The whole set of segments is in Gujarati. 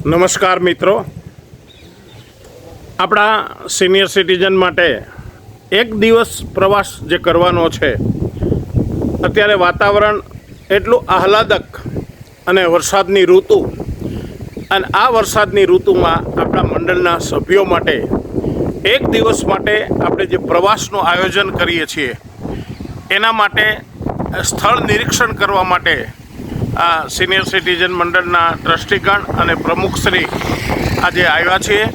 નમસ્કાર મિત્રો, આપણા સિનિયર સિટીઝન માટે એક દિવસ પ્રવાસ જે કરવાનો છે, અત્યારે વાતાવરણ એટલું આહલાદક અને વરસાદની ઋતુ, અને આ વરસાદની ઋતુમાં આપણા મંડળના સભ્યો માટે એક દિવસ માટે આપણે જે પ્રવાસનું આયોજન કરીએ છીએ એના માટે સ્થળ નિરીક્ષણ કરવા માટે આ સિનિયર સિટીઝન મંડળના ટ્રસ્ટીગણ અને પ્રમુખશ્રી આજે આવ્યા છીએ.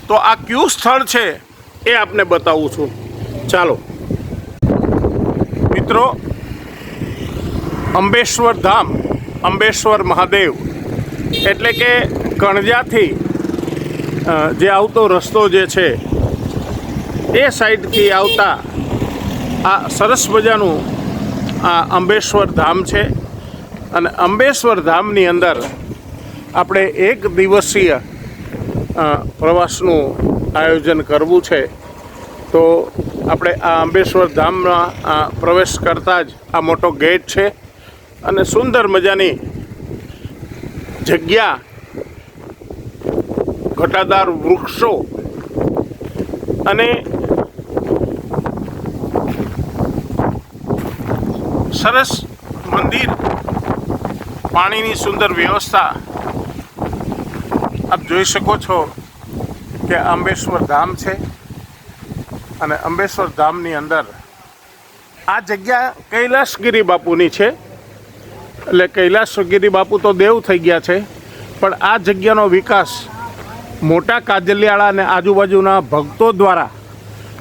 તો આ કયું સ્થળ છે એ આપને બતાવું છું. ચાલો મિત્રો, અંબેશ્વર ધામ, અંબેશ્વર મહાદેવ એટલે કે કણજાથી જે આવતો રસ્તો જે છે એ સાઈડથી આવતા આ સરસ મજાનું આ અંબેશ્વર ધામ છે. અને અંબેશ્વર ધામની અંદર આપણે એક દિવસીય પ્રવાસનું આયોજન કરવું છે. તો આપણે આ અંબેશ્વર ધામમાં પ્રવેશ કરતાં જ આ મોટો ગેટ છે અને સુંદર મજાની જગ્યા, ઘટાદાર વૃક્ષો અને સરસ મંદિર, પાણીની સુંદર વ્યવસ્થા આપ જોઈ શકો છો કે અંબેશ્વર ધામ છે. અને અંબેશ્વર ધામની અંદર આ જગ્યા કૈલાસગીરી બાપુની છે. એટલે કૈલાસગીરી બાપુ તો દેવ થઈ ગયા છે, પણ આ જગ્યાનો વિકાસ મોટા કાજલિયાળા અને આજુબાજુના ભક્તો દ્વારા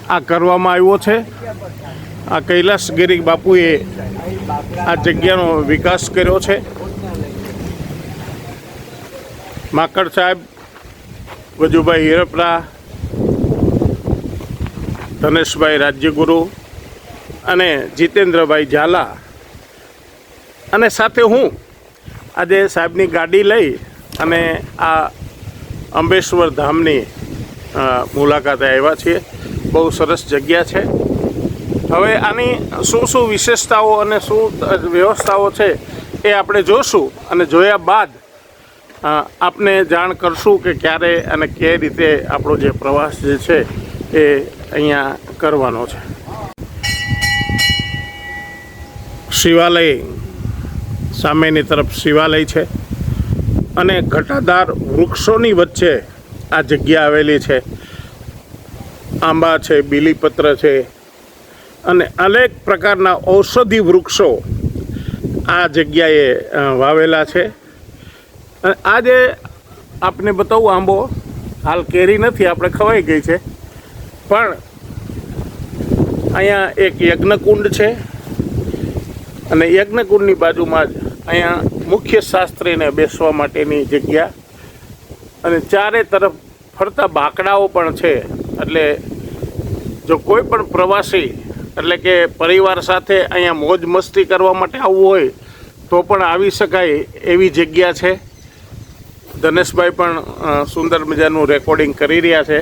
આ કરવામાં આવ્યો છે. આ કૈલાસગીરી બાપુએ આ જગ્યાનો વિકાસ કર્યો છે. માકડ સાહેબ, વજુભાઈ હિરપરા, ધનેશભાઈ રાજ્યગુરુ અને જીતેન્દ્રભાઈ ઝાલા, અને સાથે હું આજે સાહેબની ગાડી લઈ અને આ અંબેશ્વર ધામની મુલાકાતે આવ્યા છીએ. બહુ સરસ જગ્યા છે. હવે આની શું શું વિશેષતાઓ અને શું વ્યવસ્થાઓ છે એ આપણે જોશું, અને જોયા બાદ આપને જાણ કરશું કે ક્યારે અને કઈ રીતે આપણો જે પ્રવાસ જે છે એ અહીંયા કરવાનો છે. શિવાલય, સામેની તરફ શિવાલય છે અને ઘટાદાર વૃક્ષોની વચ્ચે આ જગ્યા આવેલી છે. આંબા છે, બીલીપત્ર છે અને અનેક પ્રકારના ઔષધિ વૃક્ષો આ જગ્યાએ વાવેલા છે. અને આજે આપને બતાવું, આંબો હાલ કેરી નથી, આપણે ખવાઈ ગઈ છે, પણ અહીંયા એક યજ્ઞકુંડ છે અને યજ્ઞકુંડની બાજુમાં જ અહીંયા મુખ્ય શાસ્ત્રીને બેસવા માટેની જગ્યા, અને ચારે તરફ ફરતા બાકડાઓ પણ છે. એટલે જો કોઈ પણ પ્રવાસી એટલે કે પરિવાર સાથે અહીંયા મોજ મસ્તી કરવા માટે આવવું હોય તો પણ આવી શકાય એવી જગ્યા છે. ધનેશભાઈ પણ સુંદર મજાનું રેકોર્ડિંગ કરી રહ્યા છે.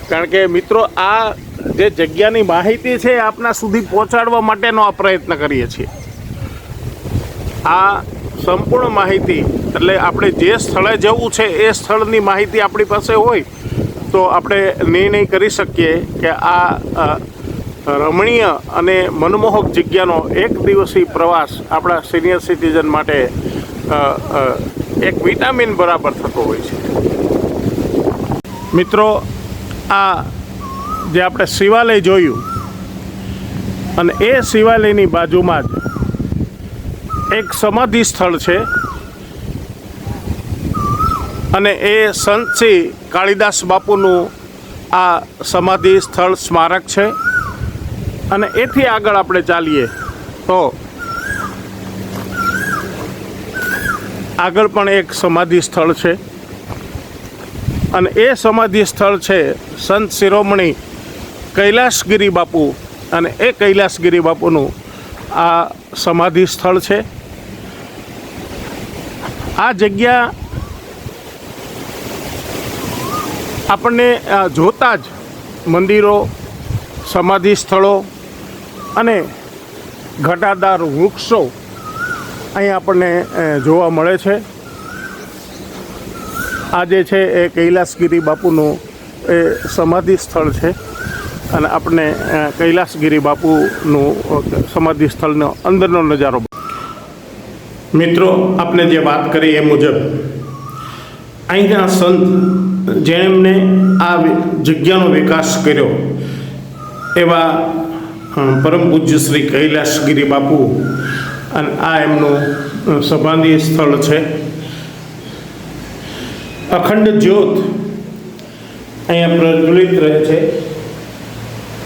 કારણ કે મિત્રો, આ જે જગ્યાની માહિતી છે આપના સુધી પહોંચાડવા માટેનો આ પ્રયત્ન કરીએ છીએ. આ સંપૂર્ણ માહિતી, એટલે આપણે જે સ્થળે જવું છે એ સ્થળની માહિતી આપણી પાસે હોય તો આપણે નિર્ણય કરી શકીએ કે આ રમણીય અને મનમોહક જગ્યાનો એક દિવસીય પ્રવાસ આપણા સિનિયર સિટીઝન માટે એક વિટામિન બરાબર થતો હોય છે. મિત્રો, આ જે આપણે શિવાલય જોયું, અને એ શિવાલયની બાજુમાં જ એક સમાધિ સ્થળ છે, અને એ સંત શ્રી કાળીદાસ બાપુનું આ સમાધિ સ્થળ સ્મારક છે. અને એથી આગળ આપણે ચાલીએ તો આગળ પણ એક સમાધિ સ્થળ છે, અને એ સમાધિ સ્થળ છે સંત શિરોમણી કૈલાસગીરી બાપુ, અને એ કૈલાસગીરી બાપુનું આ સમાધિ સ્થળ છે. આ જગ્યા આપણને જોતાં જ મંદિરો, સમાધિ સ્થળો અને ઘટાદાર વૃક્ષો અહીં આપણને જોવા મળે છે. આ જે છે એ કૈલાસગીરી બાપુનું એ સમાધિ સ્થળ છે અને આપણે કૈલાસગીરી બાપુનું સમાધિ સ્થળનો અંદરનો નજારો. મિત્રો, આપણે જે વાત કરી એ મુજબ અહીંના સંત જેમણે આ જગ્યાનો વિકાસ કર્યો એવા પરમ પૂજ્ય શ્રી કૈલાસગીરી બાપુ, અને આ એમનું સમાધિ સ્થળ છે. અખંડ જ્યોત અહીંયા પ્રજ્વલિત રહે છે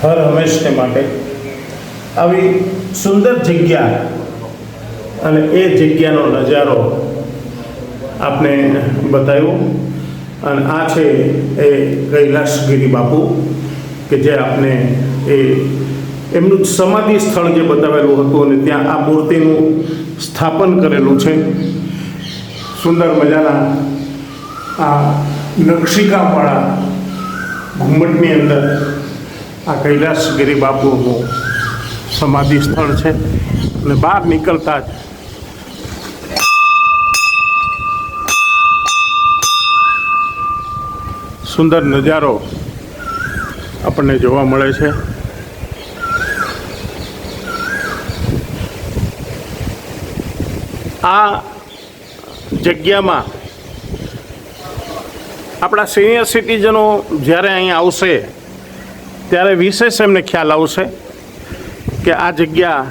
હર હંમેશને માટે. આવી સુંદર જગ્યા અને એ જગ્યાનો નજારો આપને બતાવ્યો. અને આ છે એ કૈલાસગીરી બાપુ કે જે આપને એ એમનું સમાધિ સ્થળ જે બતાવેલું હતું અને ત્યાં આ મૂર્તિનું સ્થાપન કરેલું છે. સુંદર મજાના આ નકશીકામવાળા ઘુમ્મટની અંદર આ કૈલાસગીરી બાપુનું સમાધિ સ્થળ છે. અને બહાર નીકળતા જ સુંદર નજારો આપણને જોવા મળે છે. આ જગ્યામાં આપણા સિનિયર સિટીઝનો જ્યારે અહીંયા આવશે ત્યારે વિશેષ એમને ખ્યાલ આવશે કે આ જગ્યા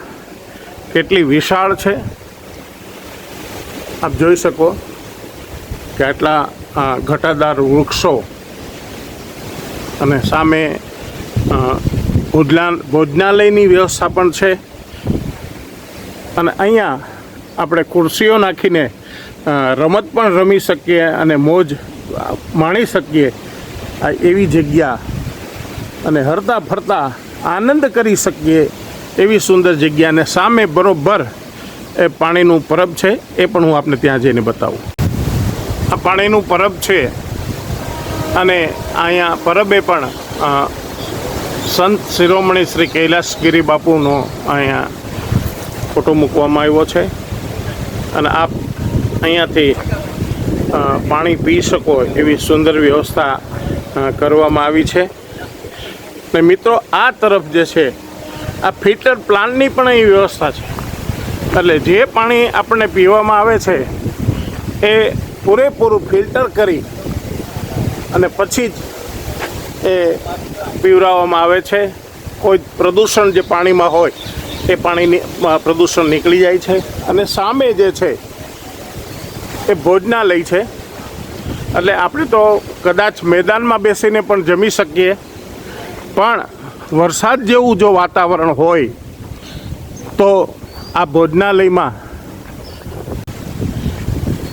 કેટલી વિશાળ છે. આપ જોઈ શકો કે આટલા ઘટાદાર વૃક્ષો અને સામે ભોજનાલયની વ્યવસ્થા પણ છે. અને અહીંયા આપણે ખુરશીઓ નાખીને રમત પણ રમી શકીએ અને મોજ માણી શકીએ એવી જગ્યા, અને હરતા ફરતા આનંદ કરી શકીએ એવી સુંદર જગ્યા. અને સામે બરોબર એ પાણીનું પરબ છે, એ પણ હું આપને ત્યાં જઈને બતાવું. આ પાણીનું પરબ છે અને અહીંયા પરબે પણ સંત શિરોમણી શ્રી કૈલાસગીરી બાપુનો અહીંયા ફોટો મૂકવામાં આવ્યો છે. અને આપ અહીંયાથી પાણી પી શકો એવી સુંદર વ્યવસ્થા કરવામાં આવી છે. અને મિત્રો, આ તરફ જે છે આ ફિલ્ટર પ્લાન્ટની પણ અહીં વ્યવસ્થા છે. એટલે જે પાણી આપણને પીવામાં આવે છે એ પૂરેપૂરું ફિલ્ટર કરી અને પછી જ એ પીવડાવવામાં આવે છે. કોઈ પ્રદૂષણ જે પાણીમાં હોય એ પાણીની પ્રદૂષણ નીકળી જાય છે. અને સામે જે છે એ ભોજનાલય છે. એટલે આપણે તો કદાચ મેદાનમાં બેસીને પણ જમી શકીએ, પણ વરસાદ જેવું જો વાતાવરણ હોય તો આ ભોજનાલયમાં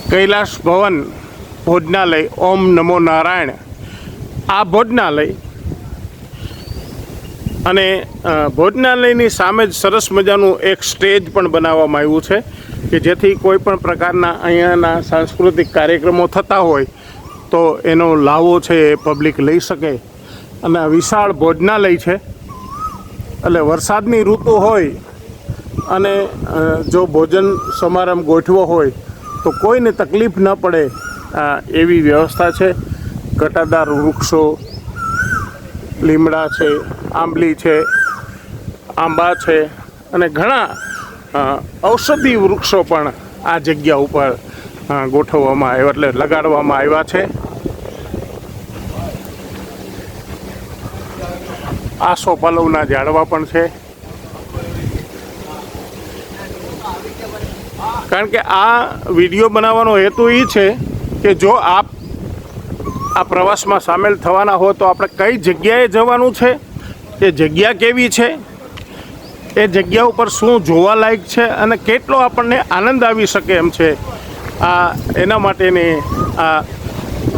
કૈલાસ ભવન ભોજનાલય, ઓમ નમો નારાયણ, આ ભોજનાલય અને ભોજનાલયની સામે જ સરસ મજાનું એક સ્ટેજ પણ બનાવવામાં આવ્યું છે કે જેથી કોઈ પણ પ્રકારના અહીંયાના સાંસ્કૃતિક કાર્યક્રમો થતા હોય તો એનો લાવો છે એ પબ્લિક લઈ શકે. અને આ વિશાળ ભોજનાલય છે. એટલે વરસાદની ઋતુ હોય અને જો ભોજન સમારંભ ગોઠવો હોય તો કોઈને તકલીફ ન પડે એવી વ્યવસ્થા છે. ઘટાદાર વૃક્ષો, લીમડા છે, આંબલી છે, આંબા છે અને ઘણા ઔષધિ વૃક્ષો પણ આ જગ્યા ઉપર ગોઠવવામાં આવ્યા, એટલે લગાડવામાં આવ્યા છે. આસોપાલવના ઝાડવા પણ છે. કારણ કે આ વિડીયો બનાવવાનો હેતુ એ છે કે જો આપ આ પ્રવાસમાં સામેલ થવાના હો તો આપણે કઈ જગ્યાએ જવાનું છે, એ જગ્યા કેવી છે, એ જગ્યા ઉપર શું જોવાલાયક છે અને કેટલો આપણને આનંદ આવી શકે એમ છે, એના માટેની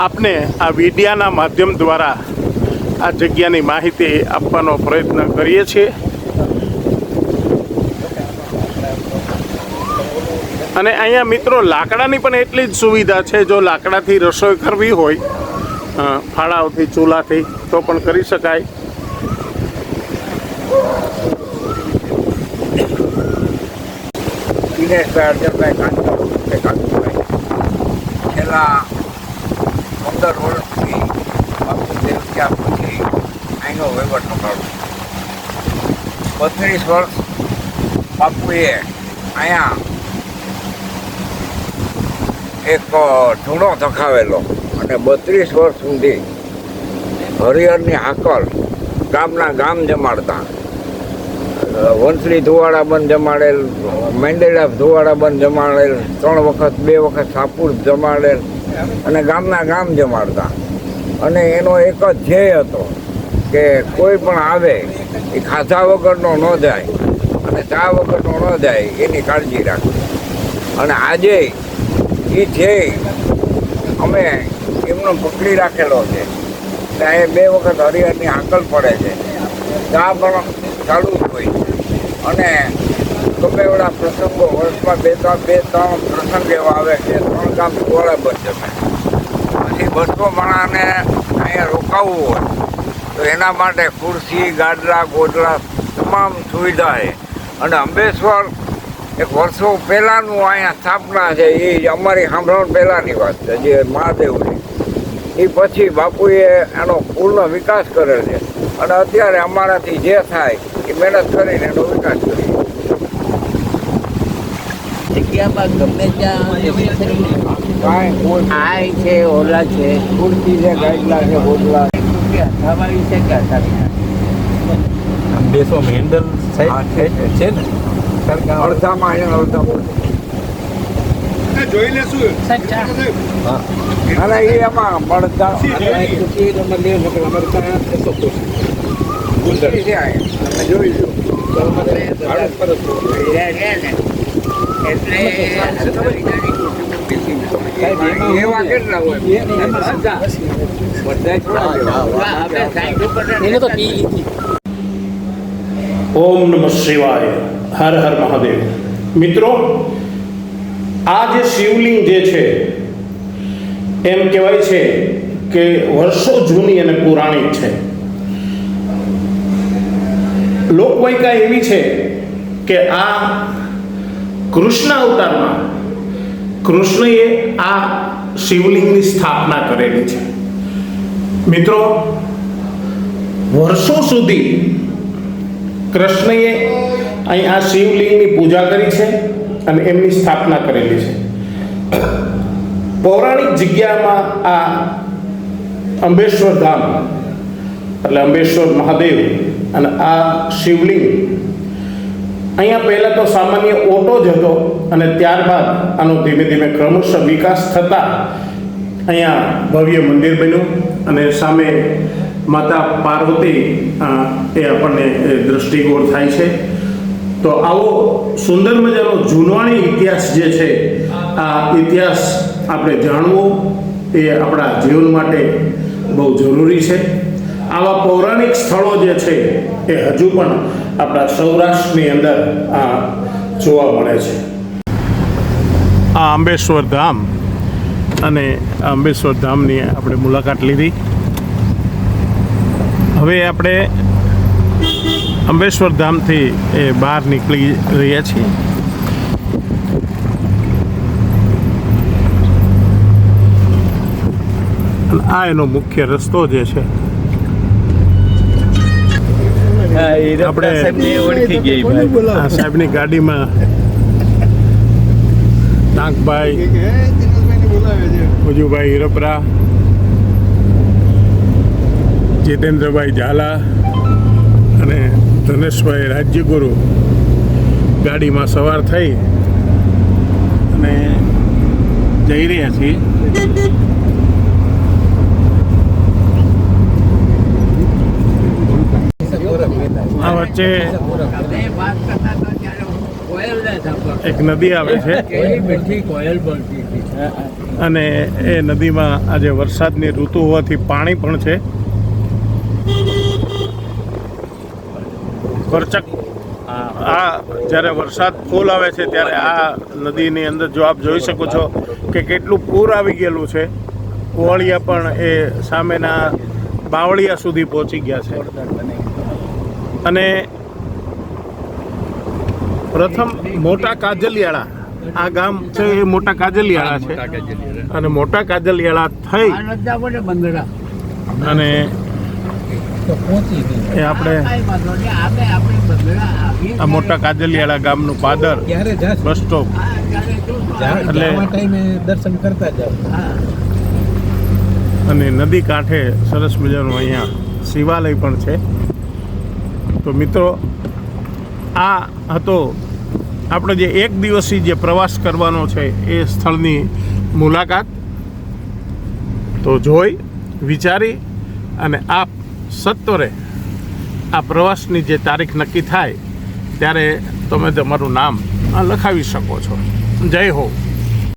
આપને આ વિડીયાના માધ્યમ દ્વારા આ જગ્યાની માહિતી આપવાનો પ્રયત્ન કરીએ છીએ. અને અહીંયા મિત્રો લાકડાની પણ એટલી જ સુવિધા છે. જો લાકડાથી રસોઈ કરવી હોય ફાળાઓથી, ચૂલાથી, તો પણ કરી શકાય. દિનેશભાઈ અર્જનભાઈ કાંતિભાઈ છેલ્લા 15 વર્ષથી બાપુ દેવ ત્યાં પછી અહીંનો વહીવટ સંભાળ્યો. 32 વર્ષ બાપુએ અહીંયા એક ચૂનો થખાવેલો અને 32 વર્ષ સુધી હરિહરની હાકલ ગામના ગામ જમાડતા. વંસલી ધુવાડા બંધ જમાડેલ, મેંડેલા ધુવાડા બંધ જમાડેલ, 3 વખત 2 વખત સાપુર જમાડેલ અને ગામના ગામ જમાડતા. અને એનો એક જ ધ્યેય હતો કે કોઈ પણ આવે એ ખાધા વગરનો ન જાય અને ચા વગરનો ન જાય એની કાળજી રાખવી. અને આજે એ ધ્યેય અમે એમનો પકડી રાખેલો છે. ત્યાં 2 વખત હરિહરની હાકલ પડે છે, ચા પણ ચાલુ જ હોય. અને ગમે એવડા પ્રસંગો વર્ષમાં 2-3 પ્રસંગ એવા આવે કે 3 ગામ ધુવાડા બંધ જમે. પછી 200 માણસને અહીંયા રોકાવવું હોય તો એના માટે ખુરશી, ગાડલા, ગોદડા તમામ સુવિધા છે. અને અંબેશ્વર એક વર્ષો પહેલાંનું અહીંયા સ્થાપના છે. એ અમારી સાંભળણ પહેલાંની વાત છે, જે મહાદેવની. એ પછી બાપુએ એનો પૂર્ણ વિકાસ કરેલ છે. અને અત્યારે અમારાથી જે થાય એ મહેનત કરીને એનો વિકાસ કરીએ. જગ્યામાં ગમે ત્યાં કાંઈ કોઈ આય છે, ઓલા છે, ખુરશી છે, ગાડલા છે, ગોદડા હથાવાળી છે કે હથાવી બેસો હેન્ડલ હા, સાઈડ છે. છે ને સરકાર અડધામાં અહીંયા અડધામાં જોઈ લેશું અને એ એમાં મળતા ખુરશી છે અહીંયા. તમે જોઈશું એવા કેટલા હોય બધા એને તો પી લીધી. ઓમ નમઃ શિવાય. હર હર મહાદેવ. મિત્રો, આ જે શિવલિંગ જે છે એમ કહેવાય છે કે વર્ષો જૂની અને પૌરાણિક છે. લોકવાયકા એવી છે કે આ કૃષ્ણ અવતારમાં કૃષ્ણએ આ શિવલિંગની સ્થાપના કરેલી છે. મિત્રો, વર્ષો સુધી કૃષ્ણએ અહીં આ શિવલિંગની પૂજા કરી છે અને એમની સ્થાપના કરેલી છે. પૌરાણિક જગ્યામાં આ અંબેશ્વર ધામ એટલે અંબેશ્વર મહાદેવ અને આ શિવલિંગ અહીંયા પહેલાં તો સામાન્ય ઓટો જ હતો અને ત્યારબાદ આનો ધીમે ધીમે ક્રમશઃ વિકાસ થતાં અહીંયા ભવ્ય મંદિર બન્યું અને સામે માતા પાર્વતી એ આપણને દ્રષ્ટિગોળ થાય છે. તો આવો સુંદર મજાનો જૂનવાણી ઇતિહાસ જે છે આ ઇતિહાસ આપણે જાણવો એ આપણા જીવન માટે બહુ જરૂરી છે. આવા પૌરાણિક સ્થળો જે છે એ હજુ પણ આપણા સૌરાષ્ટ્રની અંદર જોવા મળે છે. આ અંબેશ્વર ધામ અને અંબેશ્વર ધામની આપણે મુલાકાત લીધી. હવે આપણે અંબેશ્વર ધામથી બહાર નીકળી રહ્યા છીએ. આ એનો મુખ્ય રસ્તો જે છે આપણે ઓળખી ગઈ આ સાહેબની ગાડીમાં નાગભાઈ, ભુજુભાઈ હિરપરા, જીતેન્દ્રભાઈ ઝાલા અને ધનેશભાઈ રાજ્યગુરુ ગાડીમાં સવાર થઈ અને જઈ રહ્યા છીએ. આ વચ્ચે એક નદી આવે છે અને એ નદીમાં આજે વરસાદની ઋતુ હોવાથી પાણી પણ છે. કરચક આ જ્યારે વરસાદ ફૂલ આવે છે ત્યારે આ નદીની અંદર જો આપ જોઈ શકો છો કે કેટલું પૂર આવી ગયેલું છે. કુવાળિયા પણ એ સામેના બાવળિયા સુધી પહોંચી ગયા છે. અને પ્રથમ મોટા કાજલિયાળા આ ગામ છે એ મોટા કાજલિયાળા છે અને મોટા કાજલિયાળા થઈ અને એ આપણે આ મોટા કાજલિયાળા ગામનું પાદર બસ સ્ટોપ એટલે દર્શન કરતા જાવ. અને નદી કાંઠે સરસ મજાનું અહીંયા શિવાલય પણ છે. તો મિત્રો આ હતો આપણે જે એક દિવસી જે પ્રવાસ કરવાનો છે એ સ્થળની મુલાકાત. તો જોઈ વિચારી અને આપ સત્વરે આ પ્રવાસની જે તારીખ નક્કી થાય ત્યારે તમે તમારું નામ લખાવી શકો છો. જય હો.